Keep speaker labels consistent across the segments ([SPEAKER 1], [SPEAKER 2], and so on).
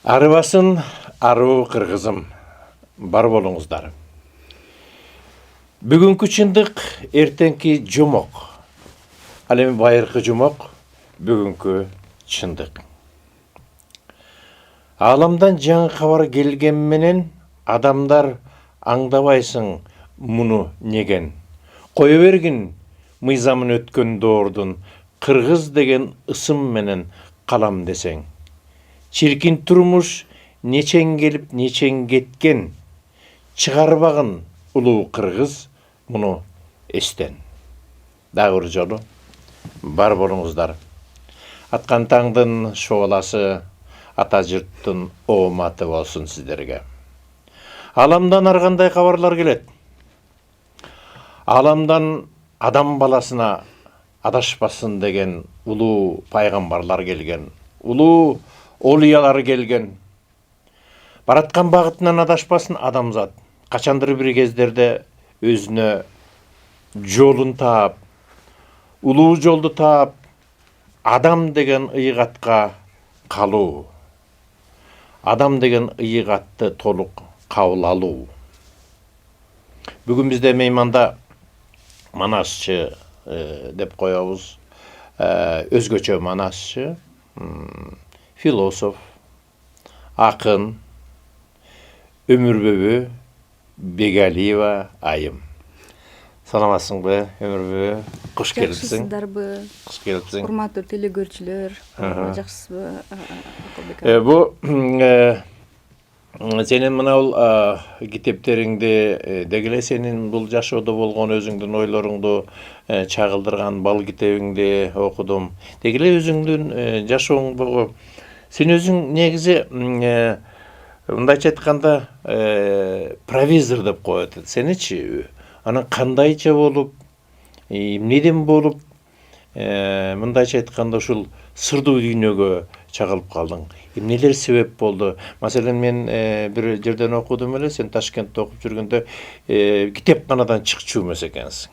[SPEAKER 1] Арыбасын аруу кыргызым, бар болуңуздар. Бүгүнкү чындык эртеңки жомок. Ал эми байыркы жомок бүгүнкү чындык. Ааламдан жаңы кабар келген менен адамдар аңдабайсың муну неген. Кое бергин мыйзамын өткөн доордун кыргыз деген ысым менен калам десең. Çirkin turmuş neçen gelip neçen ketken, çıgarbagın ulu kırgız bunu esten. Dağır jolu бар болуңуздар. Атқан таңдын шооласы, ата жұрттың ооматы болсын сіздерге. Аламдан аргандай кабарлар келет. Аламдан адам баласына адашпасын деген улуу пайгамбарлар келген. Улуу олиялар келген. Бараткан багытынан адашпасын адамзат. Качандыр бир кездерде өзүнө жолун таап, улуу жолду таап, адам деген ыйгатка калуу. Адам деген ыйгатты толук кабыл алуу. Бүгүн бизде мейманда манасчы деп коебуз. Өзгөчө манасчы, философ, акын, Өмүрбөбү Бегалиева айым. Саламатсыңбы, Өмүрбөбү? Куш келипсиң.
[SPEAKER 2] Жакшысыздарбы?
[SPEAKER 1] Куш келипсиң.
[SPEAKER 2] Урматтуу телегөрчүлөр, жакшысызбы?
[SPEAKER 1] Бу сенин мынабул китептериңди дегеле сенин бул жашоодо болгон өзүңдүн ойлоруңду чагылдырган бал китебиңди окудум. Дегеле өзүңдүн жашооңдогу сен өзүң негизи мындайча айтканда провизор деп коет. Сеничи анан кандайча болуп, эмнеден болуп, мындайча айтканда ушул сырдуу дүйнөгө чагылып калдың. Эмнелер себеп болду? Маселен мен бир жерден окудум эле, сен Ташкентте окуп жүргөндө китепканадан чыкчу эмес экенсиң.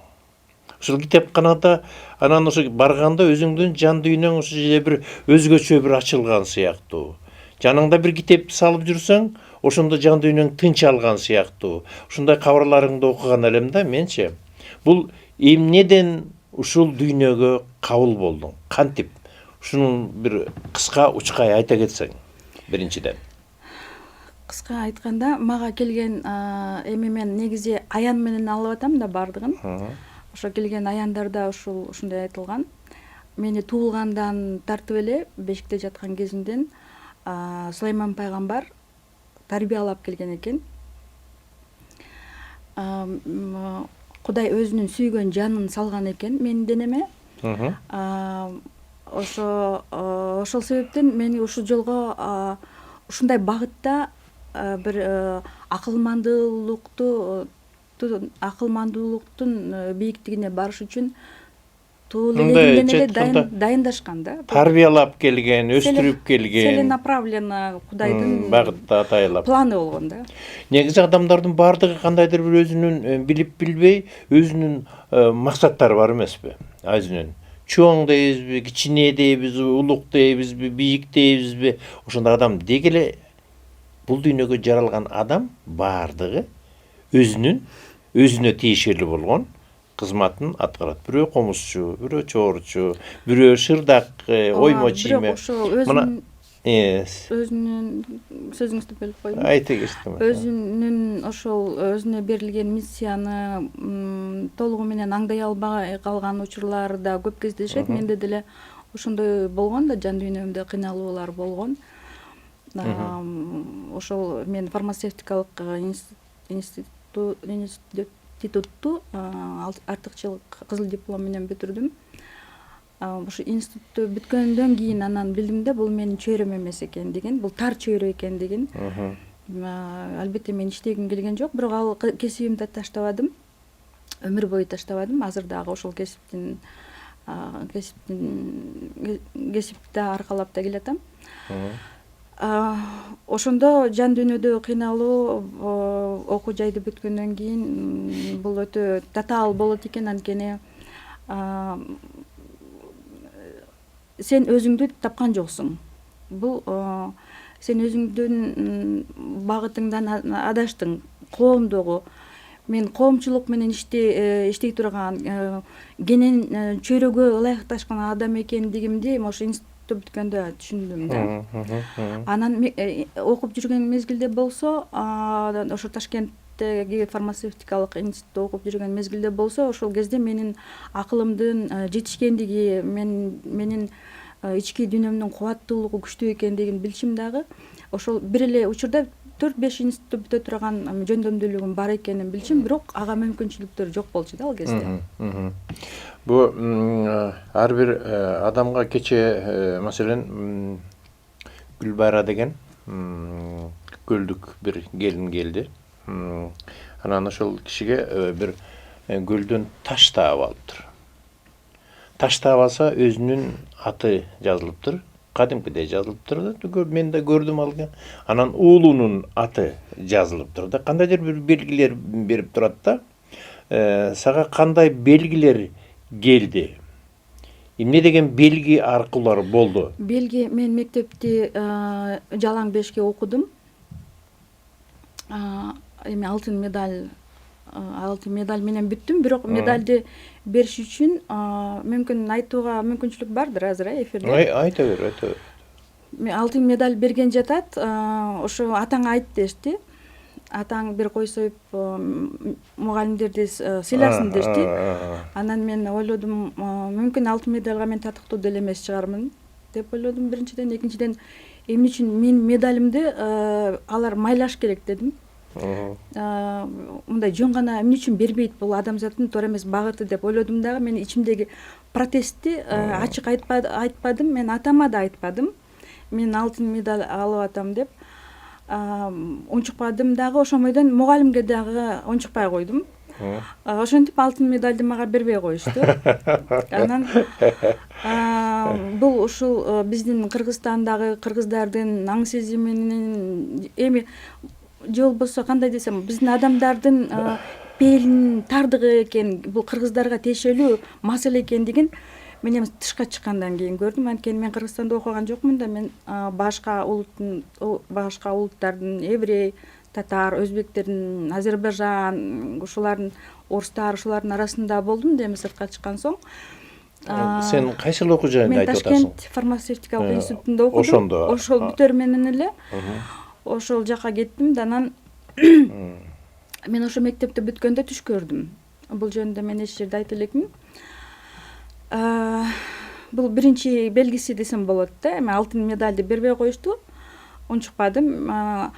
[SPEAKER 1] Ушул китепканада анан ошо барганда өзүңдүн жан дүйнөң ошо жерде бир өзгөчө бир ачылган сыяктуу. Жаныңда бир китеп салып жүрсөң, ошондо жан дүйнөң тынч алган сыяктуу. Ушундай кабарларыңды окуган элем да менчи. Бул эмнеден ушул дүйнөгө кабыл болдуң? Кантип? Ушунун бир кыска учкай айта кетсең, биринчиден.
[SPEAKER 2] Кыска айтканда, мага келген эми мен негизи аян менен алып атам да бардыгын. Ошо келген аяндарда ушундай айтылган. Мени туулгандан тартып эле бешикте жаткан кезимден Сулайман пайгамбар тарбиялап келген экен. Кудай өзүнүн сүйгөн жанын салган экен менин денеме. Ошол себептен мени ушул жолго ушундай багытта бир акылмандуулуктун бийиктигине барыш үчүн туулегимден эле дайындашкан да.
[SPEAKER 1] Тарбиялап келген, өстүрүп келген.
[SPEAKER 2] Целенаправленно Кудайдын
[SPEAKER 1] багытта атайлап
[SPEAKER 2] планы болгон да.
[SPEAKER 1] Негизи адамдардын баардыгы кандайдыр бир өзүнүн билип билбей өзүнүн максаттары бар эмеспи? Өзүнүн чоң дейбизби, кичине дейбизби, улук дейбизби, бийик дейбизби? Ошондой адам дегеле бул дүйнөгө жаралган адам баардыгы өзүнө тиешелүү болгон кызматын аткарат. Бирөө комузчу, бирөө чоорчу, бирөө шырдак, оймо чийме.
[SPEAKER 2] Өзүнүн сөзүңүздү бөлүп койдум.
[SPEAKER 1] Айта кетсем.
[SPEAKER 2] Өзүнүн ошол өзүнө берилген миссияны толугу менен аңдай албай калган учурлар да көп кездешет. Менде деле ошондой болгон да, жан дүйнөмдө кыйналуулар болгон. Ошол мен фармацевтикалык институтту артыкчылык кызыл диплом менен бүтүрдүм. Ошо институтту бүткөндөн кийин анан билдим да, бул менин чөйрөм эмес экендигин, бул тар чөйрө экендигин. Албетте мен иштегим келген жок, бирок ал кесибимди таштабадым. Өмүр бою таштабадым. Азыр дагы ошол кесипти аркалап да келатам. Ошондо жан дүйнөдө кыйналуу окуу жайды бүткөндөн кийин бул өтө татаал болот экен, анткени сен өзүңдү тапкан жоксуң. Бул сен өзүңдүн багытыңдан адаштың, коомдогу. Мен коомчулук менен иштей турган кенен чөйрөгө ылайыкташкан адам экендигимди ошо институтта бүткөндө түшүндүм да. Анан окуп жүргөн мезгилде болсо, ошо Ташкенттеги фармацевтикалык институтта окуп жүргөн мезгилде болсо, ошол кезде менин акылымдын жетишкендиги, менин ички дүйнөмдүн кубаттуулугу күчтүү экендигин билишим дагы. Ошол бир эле учурда 4-5 институтты бүтө турган жөндөмдүүлүгүм бар экенин билишим, бирок ага мүмкүнчүлүктөр жок болчу да ал кезде.
[SPEAKER 1] Бу ар бир адамга кече маселен Гүлбайра деген гүлдүк бир келин келди. Анан ошол кишиге бир гүлдөн таш таап алыптыр. Таш таап алса өзүнүн аты жазылыптыр. Кадимкидей жазылыптыр да. Мен да көрдүм алган. Анан уулунун аты жазылыптыр да. Кандайдыр бир белгилер берип турат да. Сага кандай белгилер келди? Эмне деген белги аркылуу болду?
[SPEAKER 2] Белги, мен мектепти жалаң бешке окудум. Эми алтын медаль менен бүттүм, бирок медальды бериш үчүн мүмкүн айтууга мүмкүнчүлүк бардыр азыр эфирде.
[SPEAKER 1] Айта бер.
[SPEAKER 2] Алтын медаль берген жатат, ошо атаң айт дешти. Атаң бир кой союп мугалимдерди сыйласын дешти. Анан мен ойлодум, мүмкүн алтын медальга мен татыктуу деле эмес чыгармын деп ойлодум биринчиден. Экинчиден, эмне үчүн менин медалимди алар майлаш керек дедим. Мындай жөн гана эмне үчүн бербейт бул адамзаттын туура эмес багыты деп ойлодум дагы. Мен ичимдеги протестти ачык айтпадым, мен атама да айтпадым. Мен алтын медаль алып атам деп унчукпадым дагы. Ошомойдон мугалимге дагы унчукпай койдум. Ошентип алтын медальды мага бербей коюшту. Анан бул ушул биздин Кыргызстандагы кыргыздардын аң сезиминин эми же болбосо кандай десем, биздин адамдардын пээлинин тардыгы экен, бул кыргыздарга тиешелүү маселе экендигин мен эми тышка чыккандан кийин көрдүм. Анткени мен Кыргызстанда окуган жокмун да. Мен башка улуттардын, еврей, татар, өзбектердин, Азербайжан, ушулардын, орустар, ушулардын арасында болдум да эми сыртка чыккан соң.
[SPEAKER 1] Сен кайсыл окуу жайында айтып атасың?
[SPEAKER 2] Мен Ташкент фармацевтикалык институтунда окудум.
[SPEAKER 1] Ошондо.
[SPEAKER 2] Ошол бүтөр менен эле ошол жака кеттим да. Анан мен ошо мектепти бүткөндө түш көрдүм. Бул жөнүндө мен эч жерде айта элекмин. Бул биринчи белгиси десем болот да. Эми алтын медальды бербей коюшту. Унчукпадым.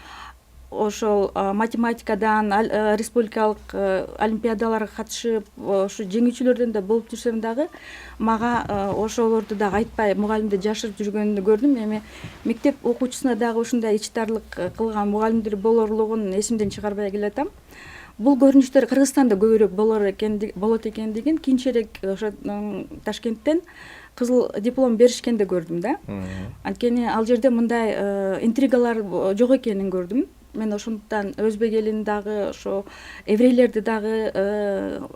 [SPEAKER 2] Ошол математикадан республикалык олимпиадаларга катышып, ошо жеңүүчүлөрдөн да болуп жүрсөм дагы, мага ошолорду дагы айтпай мугалимди жашырып жүргөнүн көрдүм. Эми мектеп окуучусуна дагы ушундай ичтарлык кылган мугалимдер болорлугун эсимден чыгарбай келатам. Бул көрүнүштөр Кыргызстанда көбүрөөк болот экендигин кийинчерээк ошо Ташкенттен кызыл диплом беришкенде көрдүм да. Анткени ал жерде мындай интригалар жок экенин көрдүм. Мен ошондуктан өзбек элин дагы, ошо еврейлерди дагы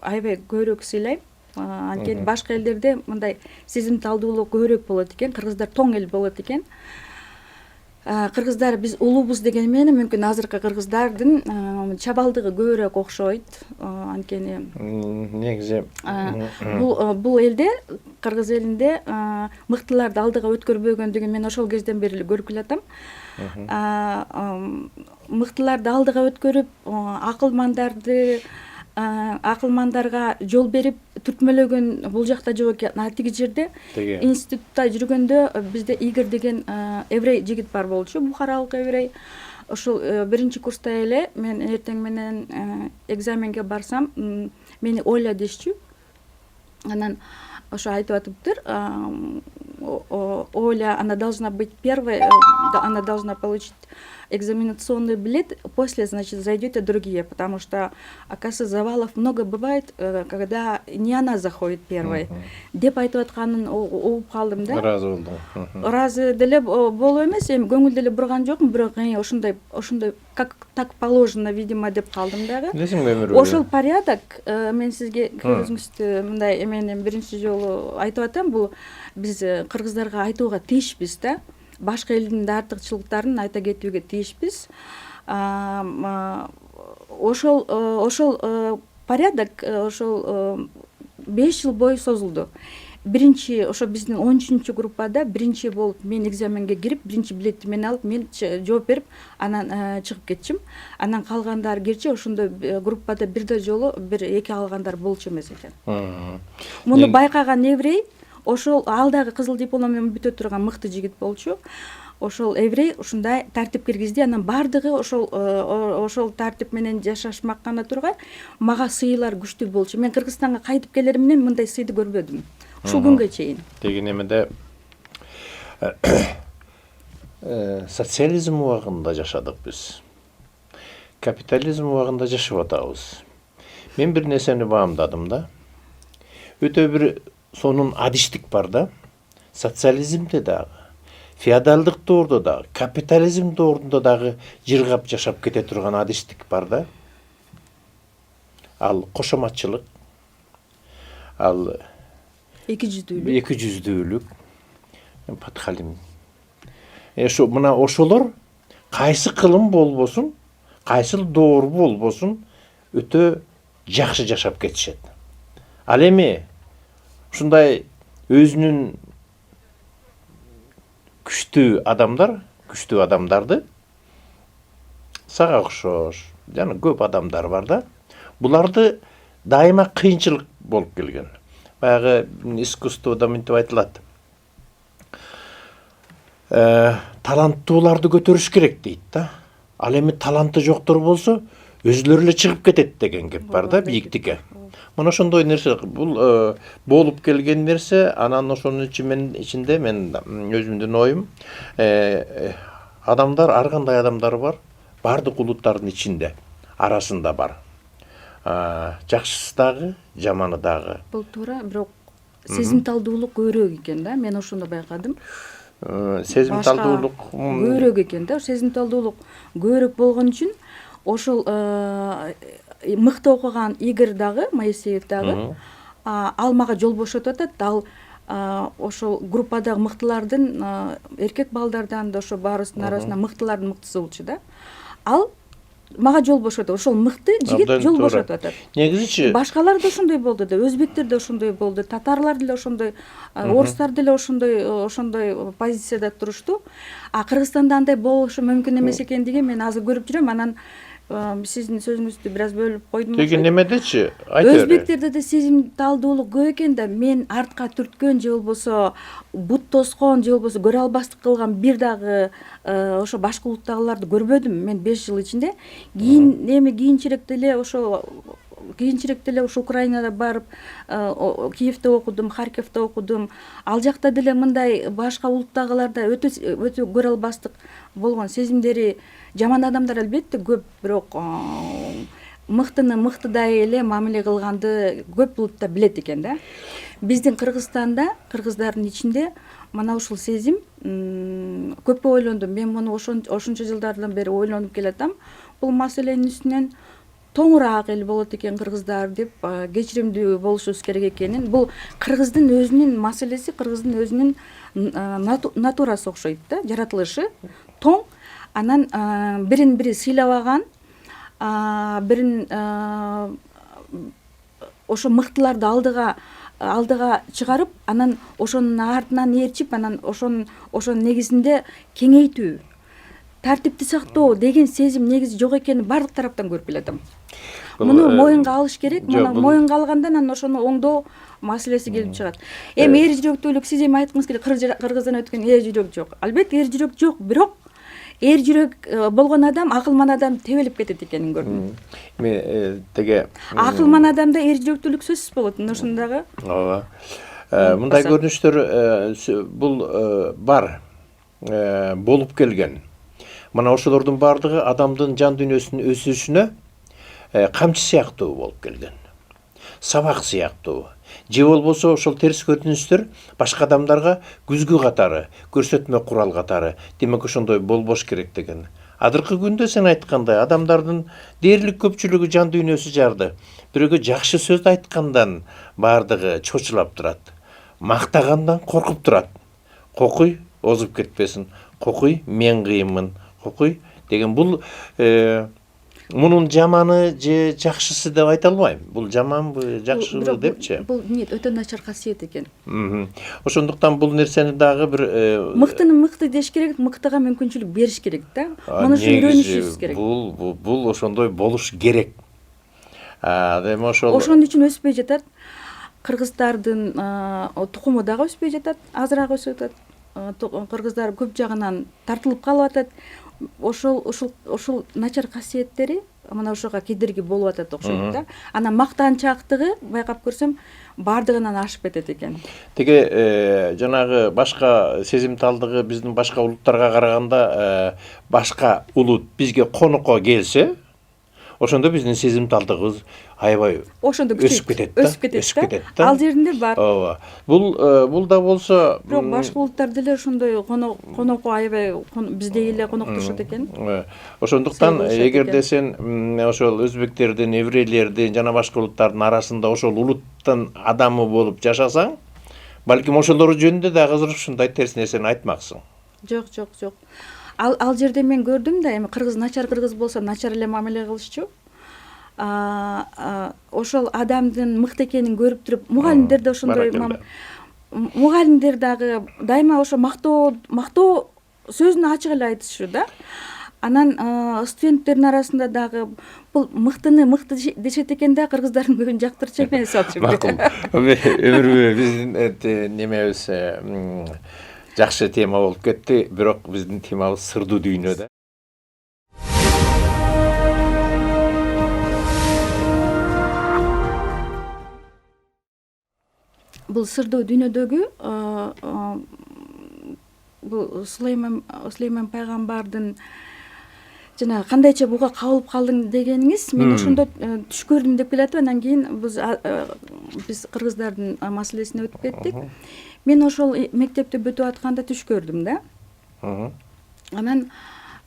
[SPEAKER 2] аябай көбүрөөк сыйлайм. Анткени башка элдерде мындай сезимталдуулук көбүрөөк болот экен, кыргыздар тоң эл болот экен. Кыргыздар биз улуубуз деген менен мүмкүн азыркы кыргыздардын чабалдыгы көбүрөөк окшойт. Анткени
[SPEAKER 1] негизи
[SPEAKER 2] бул элде, кыргыз элинде мыктыларды алдыга өткөрбөгөндүгүн мен ошол кезден бери көрүп келатам. Мыктыларды алдыга өткөрүп, акылмандарга жол берип түртмөлөгөн бул жакта жок экен. Тиги жерде институтта жүргөндө бизде Игорь деген еврей жигит бар болчу, бухаралык еврей. Ошол биринчи курста эле мен эртең менен экзаменге барсам, мени Оля дешчү. Анан ошо айтып атыптыр, Оля, она должна быть первой, она должна получить экзаменационный билет, после, значит, зайдете другие, потому что, оказывается, завалов много бывает, когда не она заходит первой. Деп айтып атканын угуп калдым да.
[SPEAKER 1] Ыраазы болдум.
[SPEAKER 2] Ыраазы деле боло эмес, эми көңүл деле бурган жокмун, бирок ошондой как так положено, видимо, деп калдым дагы. Ошол порядок, мен сизге көзүңүздү мындай эменен биринчи жолу айтып атам, бул биз кыргыздарга айтууга тийишпиз да. башка элдин да артыкчылыктарын айта кетүүгө тийишпиз. Ошол порядок ошол 5 жыл бою созулду. Биринчи ошо биздин 13 группада биринчи болуп мен экзаменге кирип, биринчи билетти мен алып, мен жооп берип, анан чыгып кетчим. Анан калгандары кирчи ошондой группада бирде жолу 1-2 алгандар болчу эмес экен. Муну байкаган еврей ошол алдагы кызыл диплом менен бүтө турган мыкты жигит болчу. Ошол еврей ушундай тартип киргизди. Анан бардыгы ошол тартип менен жашашмак гана тургай, мага сыйлар күчтүү болчу. Мен Кыргызстанга кайтып келер менен мындай сыйды көрбөдүм. Ушул күнгө чейин.
[SPEAKER 1] Деген эмеде социализм убагында жашадык биз. Капитализм убагында жашап атабыз. Мен бир нерсени баамдадым да. Өтө бир сонун адиштик бар да. Социализмде дагы, феодалдык доордо дагы, капитализм доорунда дагы жыргап жашап кете турган адиштик бар да. Ал кошоматчылык, ал
[SPEAKER 2] Эки жүздүүлүк.
[SPEAKER 1] Подхалим. Мына ошолор кайсы кылым болбосун, кайсы door болбосун өтө жакшы жашап кетишет. Ал эми ушундай өзүнүн күчтүү адамдарды сага окшош, жана көп адамдар бар да. Буларды дайыма кыйынчылык болуп келген. Баягы искусствода мынтип айтылат. Таланттууларды көтөрүш керек дейт да. Ал эми таланты жоктор болсо, өзүлөрү эле чыгып кетет деген кеп бар да, бийиктикке. Мына ошондой нерсе, бул болуп келген нерсе, анан ошонун ичинде мен өзүмдүн оюм, адамдар, ар кандай адамдар бар, бардык улуттардын ичинде, арасында бар. Жакшысы дагы, жаманы дагы.
[SPEAKER 2] Бул туура, бирок сезимталдуулук көбүрөөк экен да, мен ошондо байкадым.
[SPEAKER 1] Сезимталдуулук
[SPEAKER 2] көбүрөөк экен да, сезимталдуулук көбүрөөк болгон үчүн ошол мыкты окуган Игорь дагы, Моисеев дагы, ал мага жол бошотуп атат. Ал ошол группадагы мыктылардын, эркек балдардан да ошо баарыбыздын арасында мыктылардын мыктысы болчу да. Ал мага жол бошотуп, ошол мыкты жигит жол бошотуп атат.
[SPEAKER 1] Негизичи
[SPEAKER 2] башкалар да ошондой болду да, өзбектер да ошондой болду, татарлар деле ошондой, орустар деле ошондой позицияда турушту. Кыргызстанда андай болушу мүмкүн эмес экендигин мен азыр көрүп жүрөм. Анан сиздин сөзүңүздү бир аз бөлүп койдум.
[SPEAKER 1] Деген немедечи? Айтыр.
[SPEAKER 2] Өзбектерде да сезимталдуулук көп экен да, мен артка түрткөн же болбосо бут тоскон же болбосо көрө албастык кылган бир дагы ошо башка улуттагыларды көрбөдүм мен 5 жыл ичинде. Кийинчерээк деле ошо Украинада барып, Киевде окудум, Харьковдо окудум. Ал жакта деле мындай башка улуттагыларда өтө көрө албастык болгон сезимдери, жаман адамдар албетте көп, бирок мыктыны мыктыдай эле мамиле кылганды көп улутта билет экен да. Биздин Кыргызстанда, кыргыздардын ичинде мына ушул сезим көп ойлондум. Мен муну ошончо жылдардан бери ойлонуп келатам. Бул маселенин үстүнөн тоңураак эл болот экен кыргыздар деп, кечиримдүү болушубуз керек экенин. Бул кыргыздын өзүнүн маселеси, кыргыздын өзүнүн натурасы окшойт да, жаратылышы тоң. Анан бирин бири сыйлабаган, бирин ошо мыктыларды алдыга чыгарып, анан ошонун артынан ээрчип, анан ошонун негизинде кеңейтүү, тартипти сактоо деген сезим негизи жок экенин бардык тараптан көрүп келатам. Муну моюнга алыш керек. Муну моюнга алгандан анан ошону оңдоо маселеси келип чыгат. Эми эр жүрөктүүлүк, сиз эми айткыңыз келет, Кыргыздан өткөн эр жүрөк жок. Албетте эр жүрөк жок, бирок эр жүрөк болгон адам, акылман адам тебелип кетет экенин көрдүм.
[SPEAKER 1] Эми теге
[SPEAKER 2] акылман адамда эр жүрөктүүлүк сөзсүз болот. Ошондагы.
[SPEAKER 1] Ооба. Мындай көрүнүштөр бул бар, болуп келген. Мына ошолордун бардыгы адамдын жан дүйнөсүнүн өсүшүнө камчы сыяктуу болуп келген. Сабак сыяктуу. Же болбосо ошол терс көрүнүштөр башка адамдарга күзгү катары, көрсөтмө курал катары, демек ошондой болбош керек деген. Азыркы күндө сен айткандай адамдардын дээрлик көпчүлүгү жан дүйнөсү жарды. Бирөөгө жакшы сөз айткандан бардыгы чочулап турат. Мактагандан коркуп турат. Кокуй озуп кетпесин. кокуй, мен кыйынмын, кокуй деген бул мунун жаманы же жакшысы деп айта албайм. Бул жаманбы, жакшыбы депчи.
[SPEAKER 2] Бул нет, өтө начар касиет экен.
[SPEAKER 1] Ошондуктан бул нерсени дагы бир
[SPEAKER 2] Мыктыны мыкты деш керек, мыктыга мүмкүнчүлүк бериш керек да. Муну үчүн үйрөнүшүбүз керек.
[SPEAKER 1] Бул ошондой болуш керек. Эми
[SPEAKER 2] Ошон үчүн өспөй жатат. Кыргыздардын тукуму дагы өспөй жатат, азыраак өсүп атат. Кыргыздар көп жагынан тартылып калып атат. Ошол начар касиеттери мына ошого кедерги болуп атат окшойт да. Анан мактанчаактыгы байкап көрсөм бардыгынан ашып кетет экен.
[SPEAKER 1] Тиги жанагы башка сезимталдыгы биздин башка улуттарга караганда башка улут бизге конукко келсе, ошондо биздин сезимталдыгыбыз аябай өсүп кетет да.
[SPEAKER 2] Ал жеринде бар.
[SPEAKER 1] Ооба. Бул да болсо,
[SPEAKER 2] бирок башка улуттар деле ошондой конокко аябай биздей эле коноктошот экен.
[SPEAKER 1] Ошондуктан эгерде сен ошол өзбектердин, еврейлердин жана башка улуттардын арасында ошол улуттун адамы болуп жашасаң, балким ошолор жөнүндө да азыр ушундай терс нерсени айтмаксың.
[SPEAKER 2] Жок. Ал жерде мен көрдүм да, эми начар кыргыз болсо начар эле мамиле кылышчу. Ошол адамдын мыкты экенин көрүп туруп, мугалимдер да ошондой, мугалимдер дагы дайыма ошо мактоо сөзүн ачык эле айтышчу да. Анан студенттердин арасында дагы бул мыктыны мыкты дешет экен да, кыргыздардын көбүн жактырчу эмес алчу.
[SPEAKER 1] Макул. Өмүрүбү биздин немебиз жакшы тема болуп кетти, бирок биздин темабыз сырдуу дүйнө да.
[SPEAKER 2] Бул сырдуу дүйнөдөгү бул Сулейман пайгамбардын жана кандайча буга кабылып калдың дегениңиз, мен ошондо түш көрдүм деп келатып, анан кийин биз кыргыздардын маселесине өтүп кеттик. Мен ошол мектепти бүтүп атканда түш көрдүм да. Анан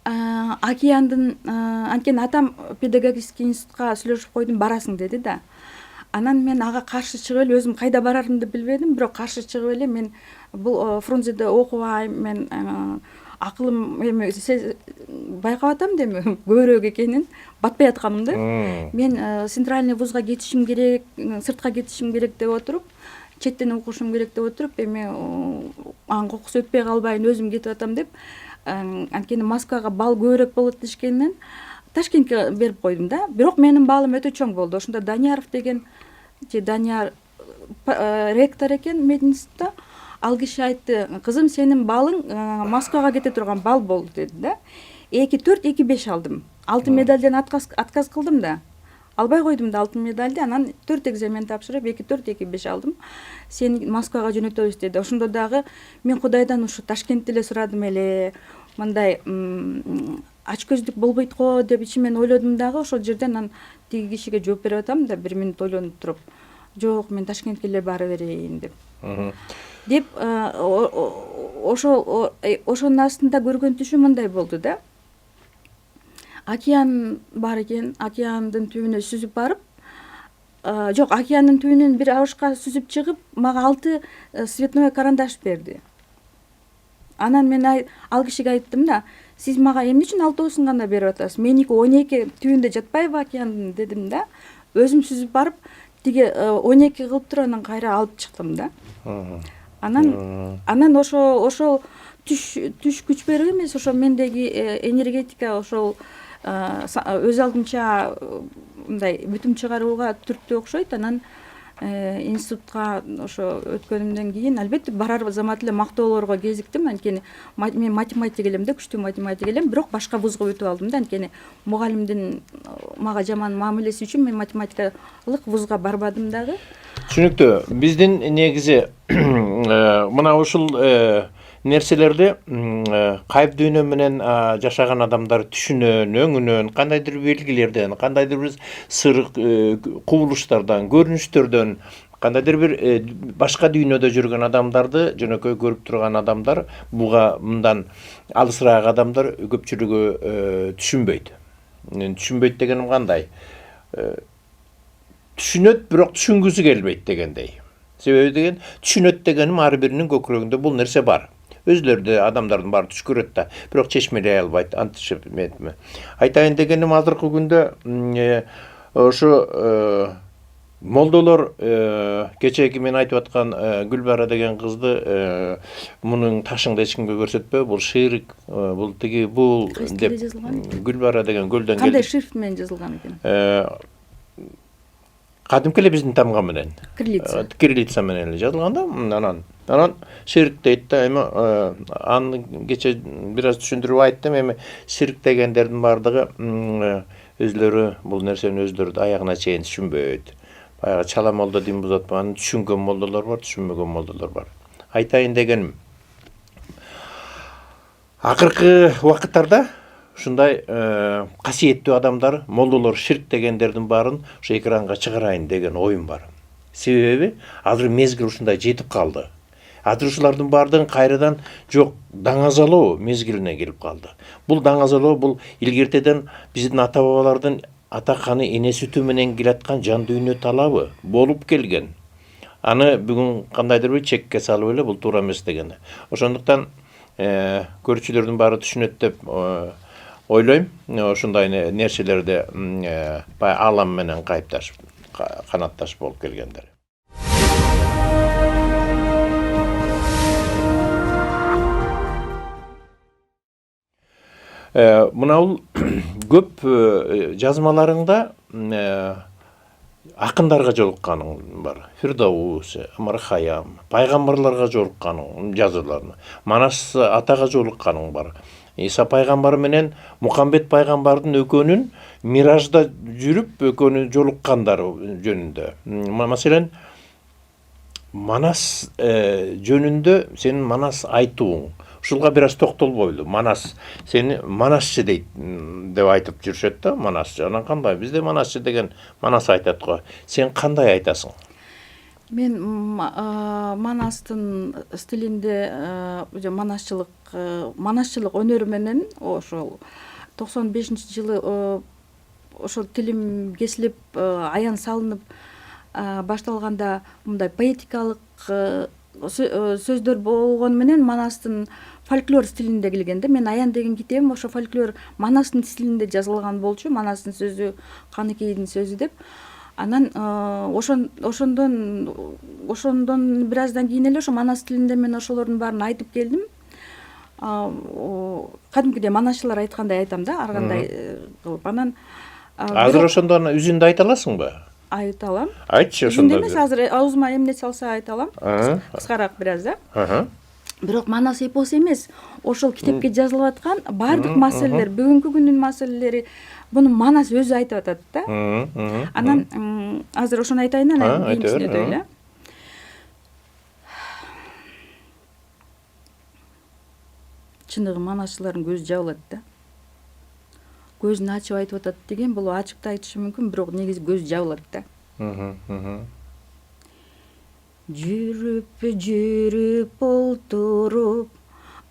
[SPEAKER 2] океандын, анткени атам педагогический институтка сүйлөшүп койдум, барасың деди да. Анан мен ага каршы чыгып эле, өзүм кайда барарымды билбедим, бирок каршы чыгып эле мен бул Фрунзеде окубайм, мен акылым эми байкап атам да, эми көбүрөөк экенин, батпай атканымды. Мен центральный вузга кетишим керек, сыртка кетишим керек деп отуруп, четтен окушум керек деп отуруп, эми анын кокусу өтпөй калбайын, өзүм кетип атам деп, анткени Москвага бал көбүрөөк болот дешкенден Ташкентке берип койдум да. Бирок менин балым өтө чоң болду. Ошондо Данияров деген Данияр ректор экен мединститутта. Ал киши айтты: "Кызым, сенин балың Москвага кете турган бал болду" деди да. 2-4, 2-5 алдым. Алтын медалдан отказ кылдым да. Албай койдум да алтын медалды. Анан 4 экзамен тапшырып 2-4, 2-5 алдым. Сени Москвага жөнөтөбүз деди. Ошондо дагы мен Кудайдан ушу Ташкентте эле сурадым эле. Мындай ач көздүк болбойт го деп ичимен ойлодум дагы. Ошол жерден анан тиги кишиге жооп берип атам да, 1 минут ойлонуп туруп, жок, мен Ташкентке эле бара берейин деп. Деп ошонун астында көргөн түшүм мындай болду да. Океан бар экен, океандын түбүнө сүзүп барып, жок, океандын түбүнөн бир абышка сүзүп чыгып, мага 6 цветной карандаш берди. Анан мен ал кишиге айттым да: "Сиз мага эмне үчүн 6 гана берип атасыз? Меники 12 түбүндө жатпайбы океандын?" дедим да. Өзүм сүзүп барып, тиги 12 кылып туруп анан кайра алып чыктым да. Анан ошол түш күч берүү эмес, ошо мендеги энергетика ошол өз алдынча мындай бүтүм чыгарууга түрттү окшойт. Анан институтка ошо өткөнүмдөн кийин албетте барар замат эле мактоолорго кезиктим, анткени мен математик элем да, күчтүү математик элем, бирок башка вузга өтүп алдым да, анткени мугалимдин мага жаман мамилеси үчүн мен математикалык вузга барбадым дагы.
[SPEAKER 1] Түшүнүктүү. Биздин негизи мына ушул нерселерди кайып дүйнө менен жашаган адамдар түшүнөн, өңүнөн, кандайдыр белгилерден, кандайдыр бир сыр кубулуштардан, көрүнүштөрдөн, кандайдыр бир башка дүйнөдө жүргөн адамдарды жөнөкөй көрүп турган адамдар буга мындан алысыраак адамдар көпчүлүгү түшүнбөйт. Түшүнбөйт дегеним кандай? Түшүнөт, бирок түшүнгүсү келбейт дегендей. Себеби деген түшүнөт дегеним ар биринин көкүрөгүндө бул нерсе бар. Özleri de adamдардын баары түш көрөт да, бирок чечмелей албайт. Антишип метме. Айтайын дегеним азыркы күндө ошо молдолор кечеги мен айтып аткан Гүлбара деген кызды мунун ташыңды эч кимге көрсөтпө, бул ширик, бул тиги бул деп Гүлбара деген көлдөн келди.
[SPEAKER 2] Кандай шрифт менен жазылган экен?
[SPEAKER 1] Кадимки эле биздин тамга менен.
[SPEAKER 2] Кириллица
[SPEAKER 1] менен эле жазылган да. Анан ширик дейт да, эми аны кече бир аз түшүндүрүп айттым, эми ширик дегендердин баардыгы өзлөрү бул нерсени өздөрү аягына чейин түшүнбөйт. Баягы чала молдо дин бузат, аны түшүнгөн молдолор бар, түшүнбөгөн молдолор бар. Айтайын дегеним, акыркы убакыттарда ушундай касиеттүү адамдар, молдолор ширк дегендердин баарын ошо экранга чыгарайын деген оюм бар. Себеби азыр мезгил ушундай жетип калды. Азыр ушулардын баардыгын кайрадан жок, даңазалоо мезгилине келип калды. Бул даңазалоо бул илгертеден биздин ата-бабалардын ата каны эне сүтү менен келаткан жан дүйнө талабы болуп келген. Аны бүгүн кандайдыр бир чекке салып эле бул туура эмес деген. Ошондуктан көрүүчүлөрдүн баары түшүнөт деп ойлойм. Ошондой нерселерди алам менен кайыпташып, канатташып болуп келгендер. Мына бул көп жазмаларыңда акындарга жолукканың бар. Фирдаус, Мархаям, пайгамбарларга жолукканың жазууларың. Манас атага жолукканың бар. Иса пайгамбар менен Мухаммед пайгамбардын экөөнүн миражда жүрүп экөөнү жолуккандар жөнүндө. Маселен, Манас жөнүндө сенин Манас айтууң. Ушулга бир аз токтолбойлу. Манас, сени Манасчы дейт деп айтып жүрүшөт да, Манасчы. Анан кандай? Бизде Манасчы деген Манас айтат го. Сен кандай айтасың?
[SPEAKER 2] Мен Манастын стилинде манасчылык өнөрү менен ошол 95-жылы ошол тилим кесилип, аян салынып башталганда мындай поэтикалык сөздөр болгону менен Манастын фольклор стилинде келгенде, мен аян деген китебим ошо фольклор Манастын стилинде жазылган болчу, Манастын сөзү Каныкейдин сөзү деп. Анан ошондон бир аздан кийин эле ошо Манас тилинде мен ошолордун баарын айтып келдим. Кадимкидей манасчылар айткандай айтам да, ар кандай кылып. Анан
[SPEAKER 1] азыр ошондон үзүндү айта аласыңбы?
[SPEAKER 2] Айта алам.
[SPEAKER 1] Айтчы ошондо.
[SPEAKER 2] Үзүндү эмес, азыр аузума эмне салса айта алам. Кыскараак бир аз да. Бирок Манас эпос эмес. Ошол китепке жазылып аткан баардык маселелер, бүгүнкү күндүн маселелери буну Манас өзү айтып атат да. Анан азыр ошону айтайын, анан кийин түшүнөт эле. Чындыгы манасчылардын көзү жабылат да. Көзүн ачып айтып атат деген, бул ачык да айтышы мүмкүн, бирок негизи көз жабылат да. Жүрүп олтуруп,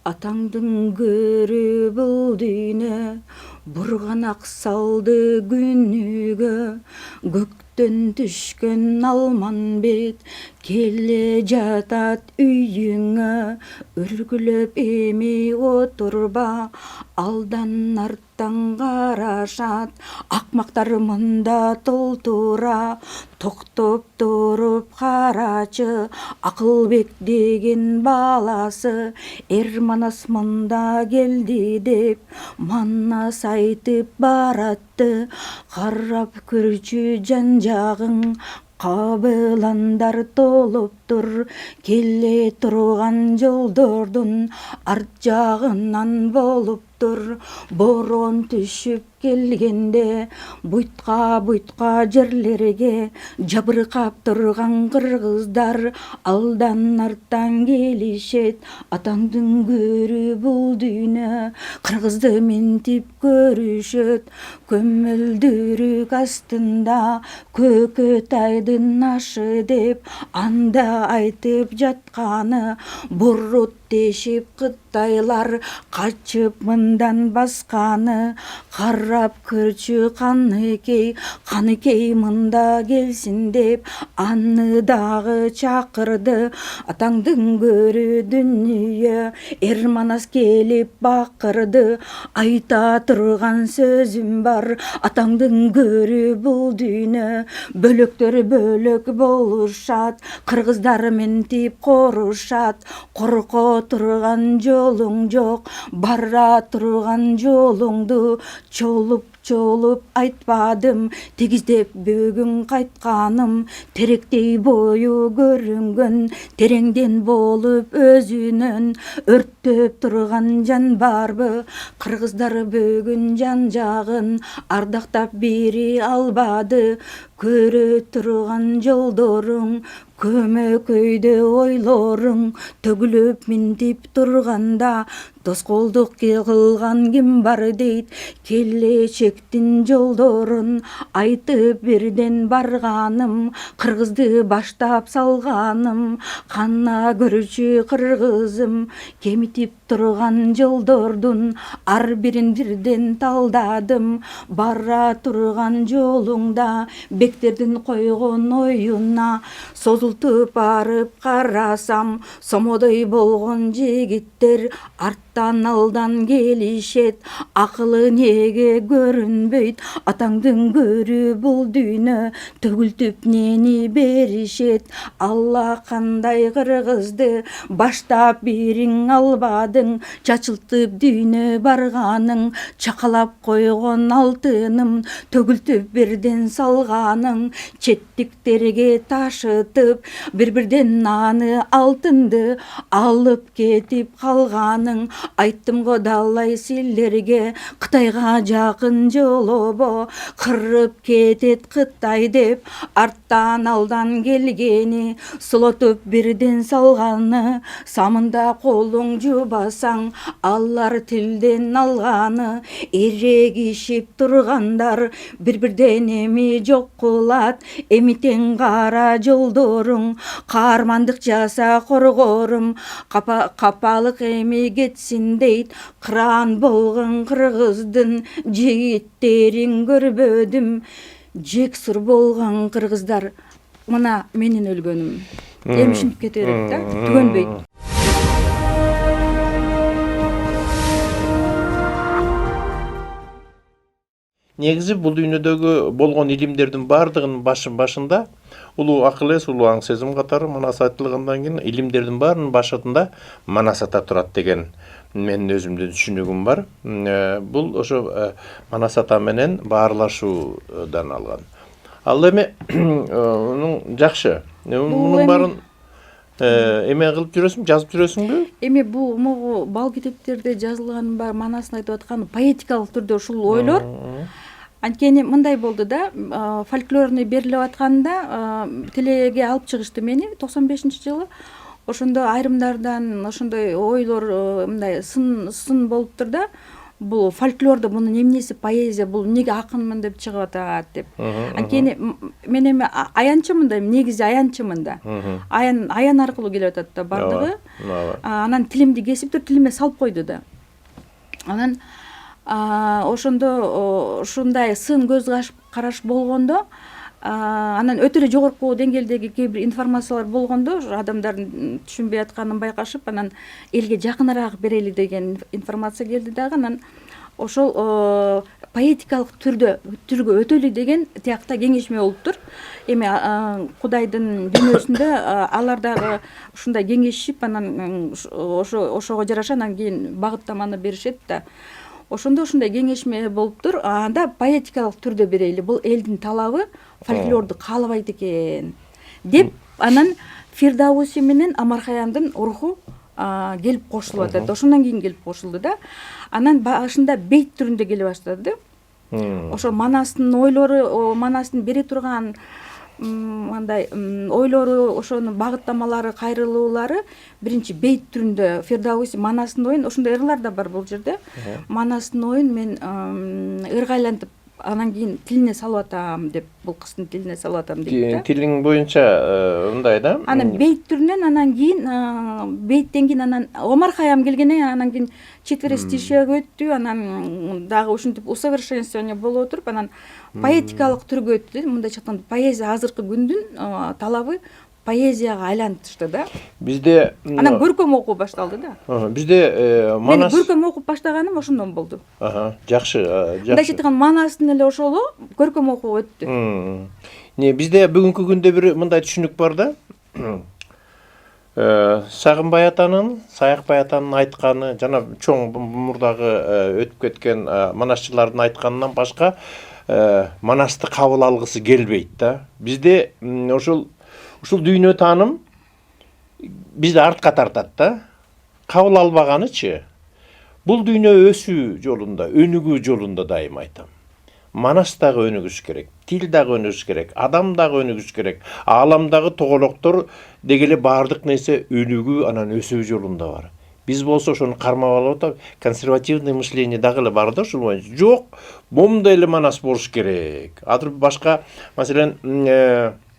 [SPEAKER 2] атаңдын көрү бул дүйнө, бурганак салды күнүгө, көктөн түшкөн алман бет, келе жатат үйүңө, өргүлөп эми отурба, алдан арттан карашат, акмактар мында толтура, токтоп туруп карачы, Акылбек деген баласы, Манас мында келди деп, Манас айтып баратты, карап көрчү жан жагың, кабыландар толуптур, келе турган жолдордун арт жагынан болуптур, борон түшүп келгенде, буйтка жерлерге жабыркап турган кыргыздар, алдан арттан келишет, атаңдын көрү бул дүйнө, кыргызды минтип көрүшөт, көмөлдүрүк астында, көкөт айдын ашы деп, анда айтып жатканы, бурут дешип Кытайлар качып мындан басканы карап көрчү Каныкей мында келсин деп аны дагы чакырды атаңдын көрү дүнүйө Манас келип бакырды айта турган сөзүм бар атаңдын көрү бул дүйнө бөлөктөр бөлөк болушат кыргыздар ментип корушат корко турган жолуң жок бара турган жолуңду чолуп айтпадым тегиздеп бүгүн кайтканым теректей бою көрүнгөн тереңден болуп өзүнөн өрттөп турган жан барбы кыргыздар бүгүн жан жагын ардактап бири албады көрө турган жолдоруң көмөкөйдө ойлоруң төгүлүп минтип турганда тоскоолдук кылган ким бар дейт келечектин жолдорун айтып бирден барганым кыргызды баштап салганым кана көрчү кыргызым кемитип турган жолдордун ар бирин бирден талдадым бара турган жолуңда бектердин койгон оюна созултуп барып карасам сомодой болгон жигиттер арттан алдан келишет акылы неге көрүнбөйт атаңдын көрү бул дүйнө төгүлтүп нени беришет алла кандай кыргызды баштап бириң албадың чачылтып дүйнө барганың чакалап койгон алтыным төгүлтүп бирден салганың четтиктерге ташытып бир-бирден аны алтынды алып кетип калганың айттым го далай силерге Кытайга жакын жолобо кырып кетет Кытай деп арттан алдан келгени сулотуп бирден салганы самында колуң жубасаң алар тилден алганы эрегишип тургандар бир-бирден эми жок кылат эми тең кара жолдоруң каармандык жаса коргорум капалык эми кетсин дейт кыран болгон кыргыздын жигиттерин көрбөдүм жексур болгон кыргыздар мына менин өлгөнүм эми ушинтип кете берет да түгөнбөйт.
[SPEAKER 1] Негизи бул дүйнөдөгү болгон илимдердин баардыгынын башында улуу акыл эс, улуу аң сезим катары манас айтылгандан кийин илимдердин баарынын башында манас ата турат деген менин өзүмдүн түшүнүгүм бар. Бул ошо манас ата менен баарлашуудан алган. Ал эми мунун жакшы. Мунун баарын эме кылып жүрөсүң, жазып жүрөсүңбү?
[SPEAKER 2] Эми бул могу бал китептерде жазылган бар манасын айтып аткан поэтикалык түрдө ушул ойлор. Анткени мындай болду да, фольклорный берилип атканда телеге алып чыгышты мени 95-жылы. Ошондо айрымдардан ошондой ойлор мындай сын болуптур да. Бул фольклордо мунун эмнеси поэзия, бул эмнеге акынмын деп чыгып атат деп. Анткени мен эми аянчымын да, негизи аянчымын да. Аян аркылуу келип атат да бардыгы. Анан тилимди кесип туруп тилиме салып койду да. Анан ошондо ушундай сын көз караш болгондо анан өтө эле жогорку деңгээлдеги кээ бир информациялар болгондо адамдардын түшүнбөй атканын байкашып анан элге жакыныраак берели деген информация келди дагы анан ошол поэтикалык түргө өтөлү деген тиякта кеңешме болуптур. Эми Кудайдын дүйнөсүндө алар дагы ушундай кеңешип анан ошого жараша анан кийин багыттаманы беришет да. Ошондо ушундай кеңешме болуптур. Анда поэтикалык түрдө берели. Бул элдин талабы фольклорду каалабайт экен деп анан Фирдауси менен Амархаяндын руху келип кошулуп атат. Ошондон кийин келип кошулду да. Анан башында бейт түрүндө келе баштады. Ошо манастын ойлору, манастын бере турган мындай ойлору, ошонун багыттамалары, кайрылуулары биринчи бейт түрүндө Фирдауси манастын оюн, ошондой ырлар да бар бул жерде. Манастын оюн мен ыргайлантып анан кийин тилине салып атам деп, бул кыздын тилине салып атам дейт да.
[SPEAKER 1] Тилиң боюнча мындай да.
[SPEAKER 2] Анан бейт түрүнөн анан кийин бейттен кийин анан Омар Хайям келгенен анан кийин четверостишиеге өттү, анан дагы ушинтип усовершенствование болуп отуруп анан поэтикалык түргө өттү. Мындайча айтканда поэзия азыркы күндүн талабы поэзияга айлантышты да.
[SPEAKER 1] Бизде
[SPEAKER 2] Анан көркөм окуу башталды да.
[SPEAKER 1] Бизде
[SPEAKER 2] Мен
[SPEAKER 1] Манас
[SPEAKER 2] көркөм окуп баштаганым ошондон болду.
[SPEAKER 1] жакшы.
[SPEAKER 2] Мындайча айтканда Манастын эле ошолу көркөм окуу өттү.
[SPEAKER 1] Бизде бүгүнкү күндө бир мындай түшүнүк бар да. Сагынбай атанын, Саякбай атанын айтканы, жана чоң мурдагы өтүп кеткен манасчылардын айтканынан башка Манасты кабыл алгысы келбейт да. Бизде ушул дүйнө тааным бизди артка тартат да. Кабыл албаганычы. Бул дүйнө өсүү жолунда, өнүгүү жолунда дайым айтам. Манас дагы өнүгүш керек, тил дагы өнүгүш керек, адам дагы өнүгүш керек. Ааламдагы тоголоктор дегеле баардык нерсе өнүгүү анан өсүү жолунда бар. Биз болсо ошону кармап алып атып, консервативный мышление дагы эле бар да ушул боюнча. Жок, момундай эле Манас болуш керек. Азыр башка, маселен,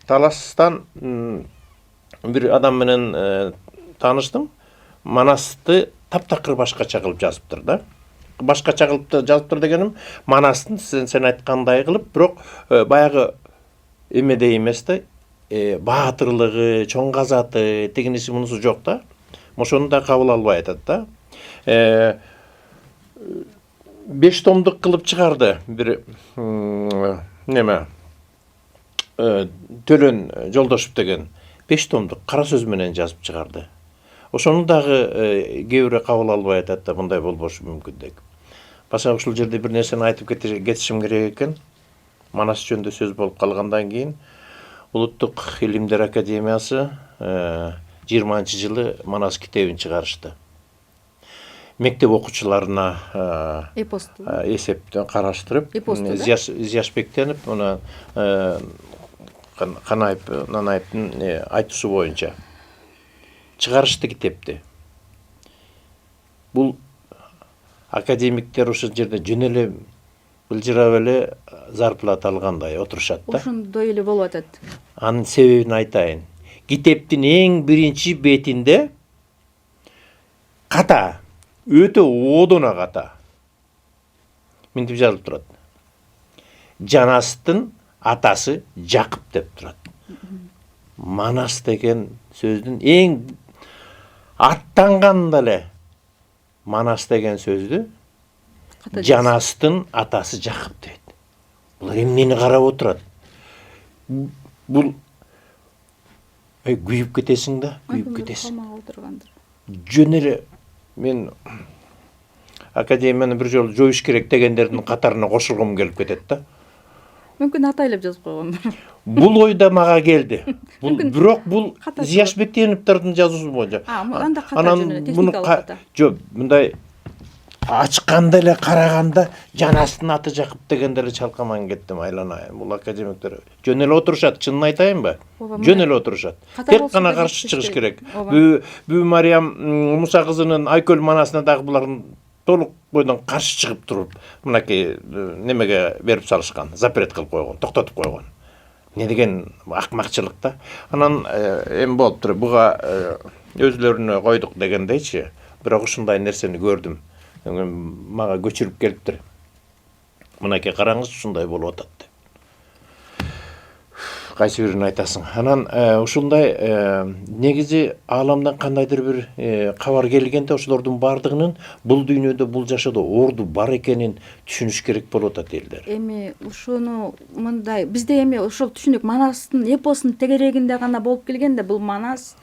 [SPEAKER 1] Таластан бир адам менен тааныштым. Манасты таптакыр башкача кылып жазыптыр да. Башкача кылып жазыптыр дегеним, Манастын сен айткандай кылып, бирок баягы эмедей эмес да, баатырлыгы, чоң казаты, тигиниси мунусу жок да. Ошону да кабыл албай атат да. 5 томдук кылып чыгарды бир неме Төлөн Жолдошев деген 5 томдук кара сөз менен жазып чыгарды. Ошону дагы кээ бирөө кабыл албай атат да, мындай болбошу мүмкүн деп. Башка ушул жерде бир нерсени айтып кетишим керек экен. Манас жөнүндө сөз болуп калгандан кийин Улуттук Илимдер Академиясы 20-жылы Манас китебин чыгарышты. Мектеп окуучуларына эсептен караштырып, Зияшбектенип, мына Канаев, Нанаевдин айтуусу боюнча чыгарышты китепти. Бул академиктер ошол жерде жөн эле былжырап эле зарплата алгандай отурушат да.
[SPEAKER 2] Ошондой эле болуп атат.
[SPEAKER 1] Анын себебин айтайын. Китептин эң биринчи бетинде ката, өтө одона ката. Мынтип жазылып турат. Жанастын атасы Жакып деп турат. Манас деген сөздүн эң аттанганда эле Манас деген сөздү Жанастын атасы Жакып дейт. Булар эмнени карап отурат? Бул күйүп кетесиң да, күйүп кетесиң. Жөн эле мен академияны бир жолу жоюш керек дегендердин катарына кошулгум келип кетет да.
[SPEAKER 2] Мүмкүн атайлап жазып койгондор.
[SPEAKER 1] Бул ой да мага келди. Бирок бул Зияшбектеновдин жазуусу боюнча.
[SPEAKER 2] Анда ката жөн эле техникалык ката.
[SPEAKER 1] Жок, мындай ачканда эле караганда Жанастын аты Жакып дегендер чалкаман кеттим, айланайын. Бул академиктер жөн эле отурушат, чынын айтайынбы? Жөн эле отурушат. Тек гана каршы чыгыш керек. Бүү Мариям Муса кызынын Айкөл Манасына дагы булардын толук бойдон каршы чыгып туруп, мынакей немеге берип салышкан, запрет кылып койгон, токтотуп койгон. Не деген акмакчылык да. Анан эми болуптур, буга өзлөрүнө койдук дегендейчи. Бирок ушундай нерсени көрдүм. Мага көчүрүп келиптир. Мынакей караңыз, ушундай болуп атат деп. Кайсы бирин айтасың. Анан ушундай негизи ааламдан кандайдыр бир кабар келгенде ошолордун бардыгынын бул дүйнөдө, бул жашоодо орду бар экенин түшүнүш керек болуп атат элдер.
[SPEAKER 2] Эми ушуну мындай бизде эми ошол түшүнүк Манастын эпосунун тегерегинде гана болуп келген да, бул Манас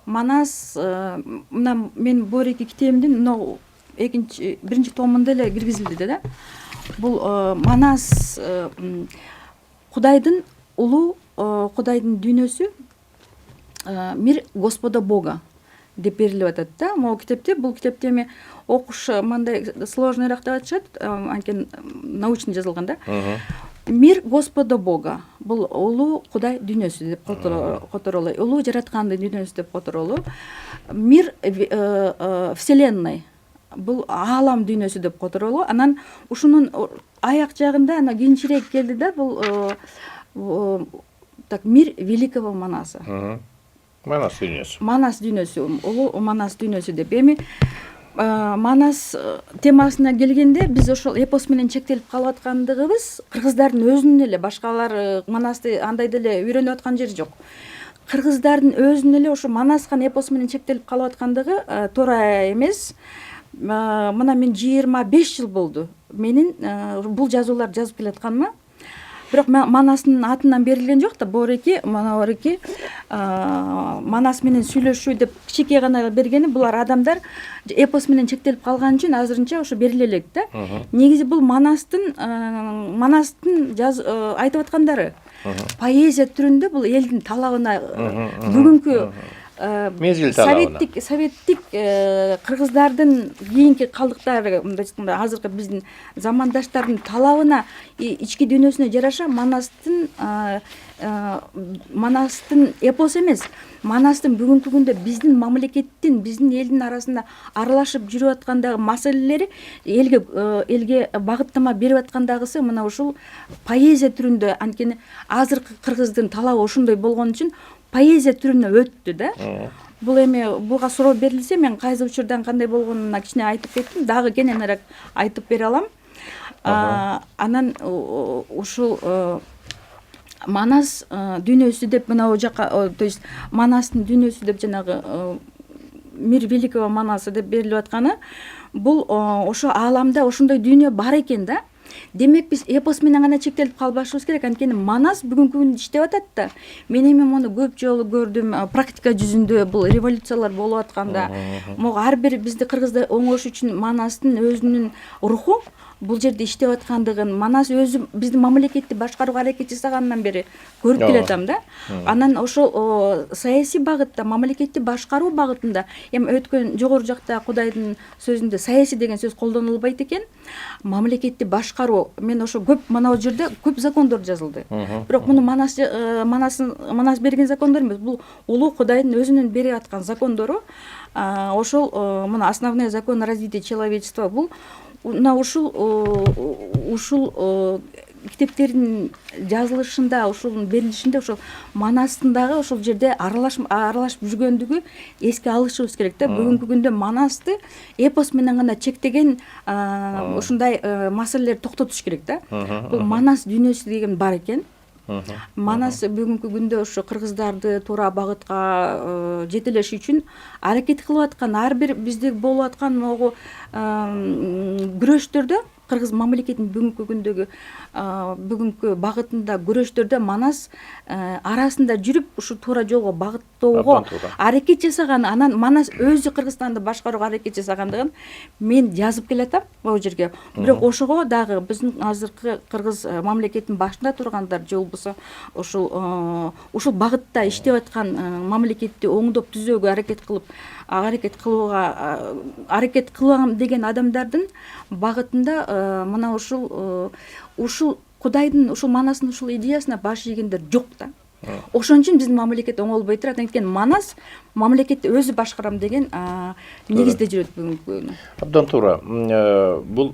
[SPEAKER 2] мына мен Бореки китебимдин биринчи томунда эле киргизилди да. Бул Манас Кудайдын улуу, Кудайдын дүйнөсү, мир Господа Бога деп берилип атат да. Могу китепте, бул китепте эми окуш мындай сложныйраак деп атышат, анткени научный жазылган да. Мир Господа Бога. Бул улуу Кудай дүйнөсү деп которолу, улуу жараткандын дүйнөсү деп которолу. Мир Вселенной. бул аалам дүйнөсү деп которолу. Анан ушунун аяк жагында ана кийинчерээк келди да, бул так мир великого Манаса.
[SPEAKER 1] Манас дүйнөсү.
[SPEAKER 2] Манас дүйнөсү, улуу Манас дүйнөсү деп. Эми Манас темасына келгенде биз ошол эпос менен чектелип калып аткандыгыбыз кыргыздардын өзүнүн эле, башкалар Манасты андай деле үйрөнүп аткан жери жок. Кыргыздардын өзүнүн эле ошо Манаскан эпос менен чектелип калып аткандыгы туура эмес. Мына мен 25 жыл болду менин бул жазууларды жазып келатканыма. Бирок Манастын атынан берилген жок да, Бореки Манас менен сүйлөшүү деп кичике гана бергени, булар адамдар эпос менен чектелип калган үчүн азырынча ошо бериле элек да. Негизи бул Манастын айтып аткандары поэзия түрүндө, бул элдин талабына, бүгүнкү
[SPEAKER 1] мезгил талабына,
[SPEAKER 2] советтик кыргыздардын кийинки калдыктары, мындай айтканда азыркы биздин замандаштардын талабына, ички дүйнөсүнө жараша Манастын эпос эмес, Манастын бүгүнкү күндө биздин мамлекеттин, биздин элдин арасында аралашып жүрүп аткандагы маселелери, элге багыттама берип аткандагысы мына ушул поэзия түрүндө. Анткени азыркы кыргыздын талабы ошондой болгон үчүн поэзия түрүнө өттү да. Бул эми буга суроо берилсе, мен кайсы учурдан кандай болгонуна кичине айтып кеттим, дагы кененирээк айтып бере алам. Анан ушул Манас дүйнөсү деп мына жака, то есть Манастын дүйнөсү деп жанагы мир великого Манаса деп берилип атканы, бул ошо ааламда ошондой дүйнө бар экен да. Демек биз эпос менен гана чектелип калбашыбыз керек. Анткени Манас бүгүнкү күндө иштеп атат да. Мен эми муну көп жолу көрдүм, практика жүзүндө бул революциялар болуп атканда, могу ар бир бизди кыргызды оңош үчүн Манастын өзүнүн руху бул жерде иштеп аткандыгын, Манас өзү биздин мамлекетти башкарууга аракет жасагандан бери көрүп келатам да. Анан ошол саясий багытта, мамлекетти башкаруу багытында, эми өткөн жогору жакта Кудайдын сөзүндө саясий деген сөз колдонулбайт экен. Мамлекетти башкаруу, мен ошо көп мына жерде көп закондор жазылды. Бирок муну Манас берген закондор эмес, бул улуу Кудайдын өзүнүн берип аткан закондору. Ошол мына основной закон развития человечества, бул мына ушул китептердин жазылышында, ушунун берилишинде ошол Манастын дагы ошол жерде аралашып жүргөндүгү эске алышыбыз керек да. Бүгүнкү күндө Манасты эпос менен гана чектеген ушундай маселелер токтотуш керек да. Бул Манас дүйнөсү деген бар экен. Манас бүгүнкү күндө ошо кыргыздарды туура багытка жетелеш үчүн аракет кылып аткан, ар бир бизде болуп аткан могу күрөштөрдө, кыргыз мамлекетинин бүгүнкү багытында күрөштөрдө Манас арасында жүрүп ушу туура жолго багыттоого аракет жасаган. Анан Манас өзү Кыргызстанды башкарууга аракет жасагандыгын мен жазып келатам бул жерге. Бирок ошого дагы биздин азыркы кыргыз мамлекетинин башында тургандар же болбосо ушул багытта иштеп аткан, мамлекетти оңдоп түзөөгө аракет кылам деген адамдардын багытында мына ушул Кудайдын, ушул Манастын ушул идеясына баш ийгендер жок да. Ошон үчүн биздин мамлекет оңолбой турат. Анткени Манас мамлекетти өзү башкарам деген негизде жүрөт бүгүнкү күндө.
[SPEAKER 1] Абдан туура. Бул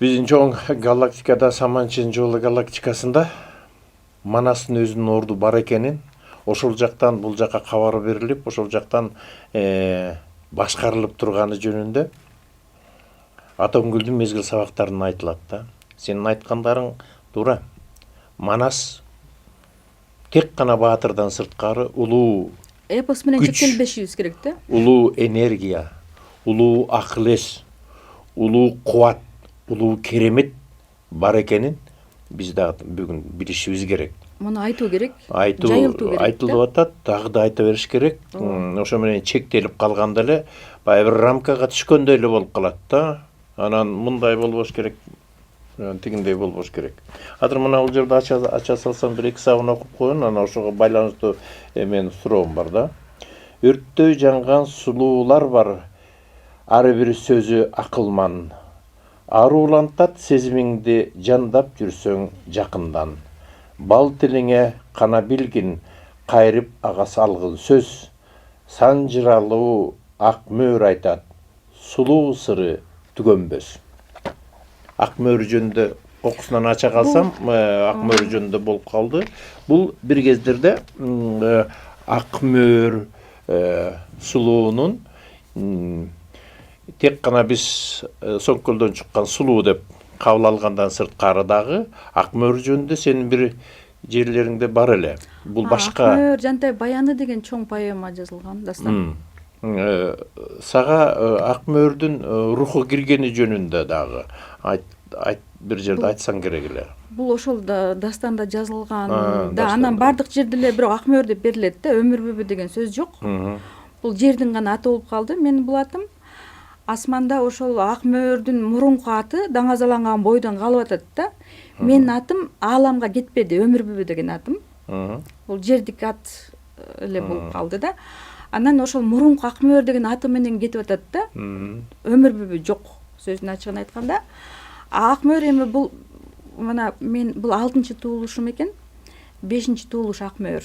[SPEAKER 1] биздин чоң галактикада, Саманчын жолу галактикасында Манастын өзүнүн орду бар экенин, ошол жактан бул жакка кабар берилип, ошол жактан башкарылып турганы жөнүндө Атомгүлдүн мезгил сабактарында айтылат да. Сенин айткандарың туура. Манас тек гана баатырдан сырткары улуу
[SPEAKER 2] эпос менен чектелбешибиз керек да.
[SPEAKER 1] Улуу энергия, улуу акыл эс, улуу кубат, улуу керемет бар экенин биз дагы бүгүн билишибиз керек.
[SPEAKER 2] Муну айтуу керек,
[SPEAKER 1] жайылтуу керек. Айтылып атат, дагы да айта бериш керек. Ошо менен чектелип калганда эле баягы бир рамкага түшкөндөй эле болуп калат да. Анан мындай болбош керек, тигиндей болбош керек. Азыр мына бул жерде ача салсам бир 2 сабын окуп коеюн, анан ошого байланыштуу менин суроом бар да. Өрттөй жанган сулуулар бар, ар бир сөзү акылман. Аруулантат сезимиңди жандап жүрсөң жакындан. Бал тилиңе кана билгин, кайрып ага салгыл сөз. Санжыралуу ак мөөр айтат, сулуу сыры түгөнбөс. Ак мөөр жөнүндө кокусунан ача калсам, ак мөөр жөнүндө болуп калды. Бул бир кездерде ак мөөр сулуунун тек гана биз Соңкөлдөн чыккан сулуу деп кабыл алгандан сырткары дагы ак мөөр жөнүндө сенин бир жерлериңде бар эле. Бул башка.
[SPEAKER 2] Ак мөөр Жантай баяны деген чоң поэма жазылган дастан.
[SPEAKER 1] Сага ак мөөрдүн руху киргени жөнүндө дагы бир жерде айтсаң керек эле.
[SPEAKER 2] Бул ошол дастанда жазылган да,
[SPEAKER 1] дастанда.
[SPEAKER 2] анан бардык жерде эле бирок ак мөөр деп берилет да, өмүрбүбү деген сөз жок. Бул жердин гана аты болуп калды. Менин бул атым асманда ошол ак мөөрдүн мурунку аты даңазаланган бойдон калып атат да. Менин атым ааламга кетпеди, өмүрбүбү деген атым. Бул жердик ат эле болуп калды да. Анан ошол мурунку ак мөөр деген аты менен кетип атат да. Өмүрбүбү жок, сөздүн ачыгын айтканда. Ак мөөр эми бул мына мен бул 6-чы туулушум экен. 5-чи туулуш ак мөөр.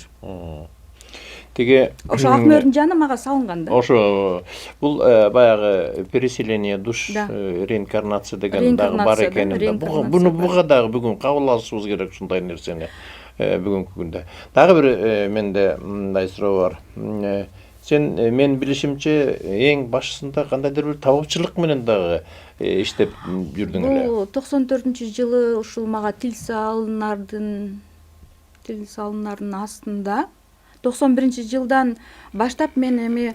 [SPEAKER 1] Тиги
[SPEAKER 2] Ошо ак мөөрдүн жаны мага салынган да.
[SPEAKER 1] Ошо бул баягы переселение душ,
[SPEAKER 2] Да.
[SPEAKER 1] реинкарнация деген дагы бар
[SPEAKER 2] Реинкарнация,
[SPEAKER 1] экенин.
[SPEAKER 2] реинкарнация
[SPEAKER 1] Буну
[SPEAKER 2] бар.
[SPEAKER 1] буга дагы бүгүн кабыл алышыбыз керек ушундай нерсени бүгүнкү күндө. Дагы бир менде мындай суроо бар. Сен мен билишимче эң башында кандайдыр бир табапчылык менен дагы иштеп жүрдүң эле.
[SPEAKER 2] Бул 94-жылы ушул мага тил салынардын астында 91-жылдан баштап мен эми